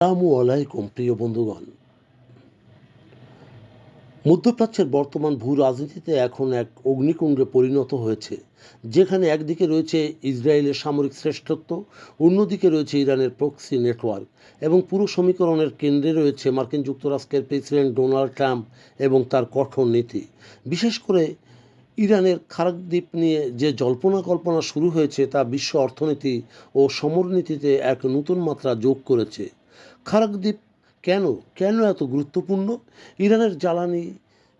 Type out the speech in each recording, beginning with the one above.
আসসালামু আলাইকুম প্রিয় বন্ধুগণ। মধ্যপ্রাচ্যের বর্তমান ভূ রাজনীতিতে এখন এক অগ্নিকুণ্ডে পরিণত হয়েছে, যেখানে একদিকে রয়েছে ইসরায়েলের সামরিক শ্রেষ্ঠত্ব, অন্যদিকে রয়েছে ইরানের প্রক্সি নেটওয়ার্ক, এবং পুরো সমীকরণের কেন্দ্রে রয়েছে মার্কিন যুক্তরাষ্ট্রের প্রেসিডেন্ট ডোনাল্ড ট্রাম্প এবং তার কঠোর নীতি। বিশেষ করে ইরানের খারাক দ্বীপ নিয়ে যে জল্পনা কল্পনা শুরু হয়েছে তা বিশ্ব অর্থনীতি ও সমরনীতিতে এক নতুন মাত্রা যোগ করেছে। খারাক দ্বীপ কেন কেন এত গুরুত্বপূর্ণ? ইরানের জ্বালানি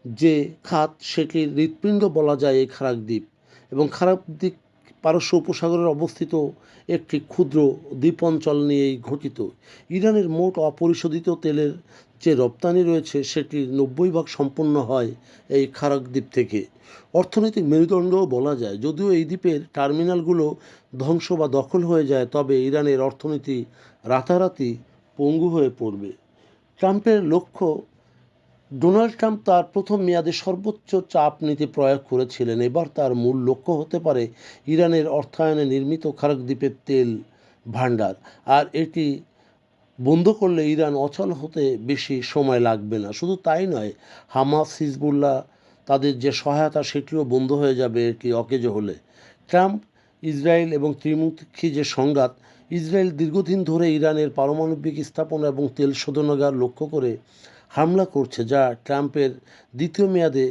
যে খাত সেটির হৃৎপিণ্ড বলা যায় এই খারাক দ্বীপ, এবং খারাক দ্বীপ পারস্য উপসাগরের অবস্থিত একটি ক্ষুদ্র দ্বীপ অঞ্চল নিয়েই গঠিত। ইরানের মোট অপরিশোধিত তেলের যে রপ্তানি রয়েছে সেটির 90% সম্পন্ন হয় এই খারাক দ্বীপ থেকে। অর্থনৈতিক মেরুদণ্ডও বলা যায়। যদিও এই দ্বীপের টার্মিনালগুলো ধ্বংস বা দখল হয়ে যায়, তবে ইরানের অর্থনীতি রাতারাতি পঙ্গু হয়ে পড়বে। ট্রাম্পের লক্ষ্য, ডোনাল্ড ট্রাম্প তার প্রথম মেয়াদে সর্বোচ্চ চাপ নীতি প্রয়োগ করেছিলেন। এবার তার মূল লক্ষ্য হতে পারে ইরানের অর্থায়নে নির্মিত খারাক দ্বীপের তেল ভাণ্ডার। আর এটি বন্ধ করলে ইরান অচল হতে বেশি সময় লাগবে না। শুধু তাই নয়, হামাস, হিজবুল্লাহ তাদের যে সহায়তা সেটিও বন্ধ হয়ে যাবে এটি অকেজো হলে। ট্রাম্প ইসরায়েল এবং ত্রিমুখী যে সংঘাত, ইসরায়েল দীর্ঘদিন ধরে ইরানের পারমাণবিক স্থাপনা এবং তেল শোধনাগার লক্ষ্য করে হামলা করছে, যা ট্রাম্পের দ্বিতীয় মেয়াদে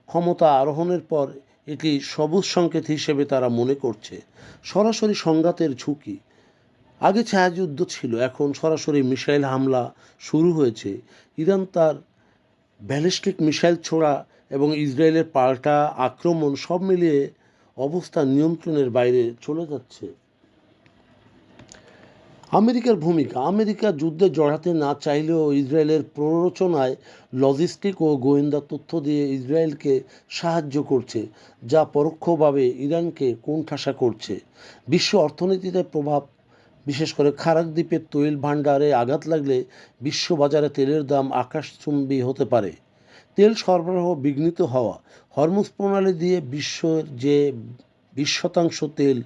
ক্ষমতা আরোহণের পর এটি সবুজ সংকেত হিসেবে তারা মনে করছে। সরাসরি সংঘাতের ঝুঁকি, আগে ছায়াযুদ্ধ ছিল, এখন সরাসরি মিসাইল হামলা শুরু হয়েছে। ইরান তার ব্যালিস্টিক মিসাইল ছোড়া এবং ইসরায়েলের পাল্টা আক্রমণ সব মিলিয়ে অবস্থা নিয়ন্ত্রণের বাইরে চলে যাচ্ছে। আমেরিকার ভূমিকা, আমেরিকা যুদ্ধে জড়াতে না চাইলেও ইসরায়েলের প্ররোচনায় লজিস্টিক ও গোয়েন্দা তথ্য দিয়ে ইসরায়েলকে সাহায্য করছে, যা পরোক্ষভাবে ইরানকে কোণঠাসা করছে। বিশ্ব অর্থনীতিতে প্রভাব, বিশেষ করে খারাক দ্বীপের তৈল ভাণ্ডারে আঘাত লাগলে বিশ্ববাজারে তেলের দাম আকাশচুম্বী হতে পারে। তেল সরবরাহ বিঘ্নিত হওয়া, হরমুজ প্রণালী দিয়ে বিশ্বের যে 20% তেল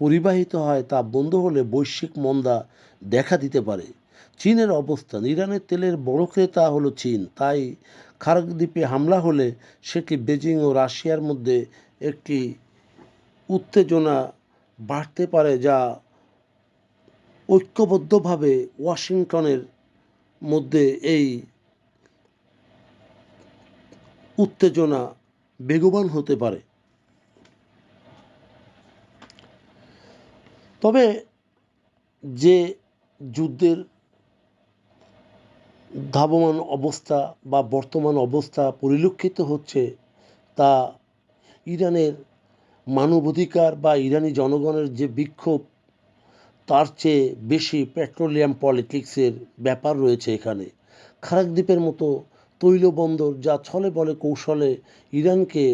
পরিবাহিত হয় তা বন্ধ হলে বৈশ্বিক মন্দা দেখা দিতে পারে। চীনের অবস্থান, ইরানের তেলের বড় ক্রেতা হলো চীন, তাই খারাক দ্বীপে হামলা হলে সেটি বেজিং ও রাশিয়ার মধ্যে একটি উত্তেজনা বাড়তে পারে, যা ঐক্যবদ্ধভাবে ওয়াশিংটনের মধ্যে এই উত্তেজনা বেগবান হতে পারে। তবে যে যুদ্ধের ধাবমান অবস্থা বা বর্তমান অবস্থা পরিলক্ষিত হচ্ছে, তা ইরানের মানবাধিকার বা ইরানি জনগণের যে বিক্ষোভ, তার চেয়ে বেশি পেট্রোলিয়াম পলিটিক্সের ব্যাপার রয়েছে এখানে। খারাক দ্বীপের মতো তৈলবন্দর, যা ছলে বলে কৌশলে ইরানকে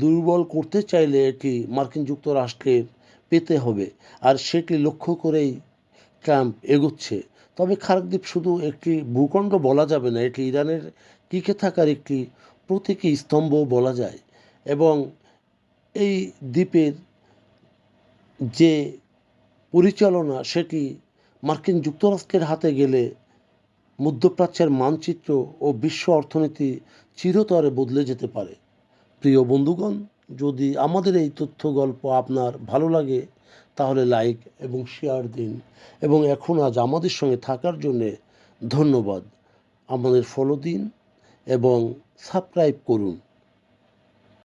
দুর্বল করতে চাইলে এটি মার্কিন যুক্তরাষ্ট্রের পেতে হবে, আর সেটি লক্ষ্য করেই ট্রাম্প এগোচ্ছে। তবে খারাক দ্বীপ শুধু একটি ভূখণ্ড বলা যাবে না, এটি ইরানের টিকে থাকার একটি প্রতীকী স্তম্ভ বলা যায়। এবং এই দ্বীপের যে পরিচালনা সেটি মার্কিন যুক্তরাষ্ট্রের হাতে গেলে মধ্যপ্রাচ্যের মানচিত্র ও বিশ্ব অর্থনীতি চিরতরে বদলে যেতে পারে। প্রিয় বন্ধুগণ, যদি আমাদের এই তথ্য গল্প আপনার ভালো লাগে তাহলে লাইক এবং শেয়ার দিন, এবং এখন আজ আমাদের সঙ্গে থাকার জন্যে ধন্যবাদ। আমাদের ফলো দিন এবং সাবস্ক্রাইব করুন।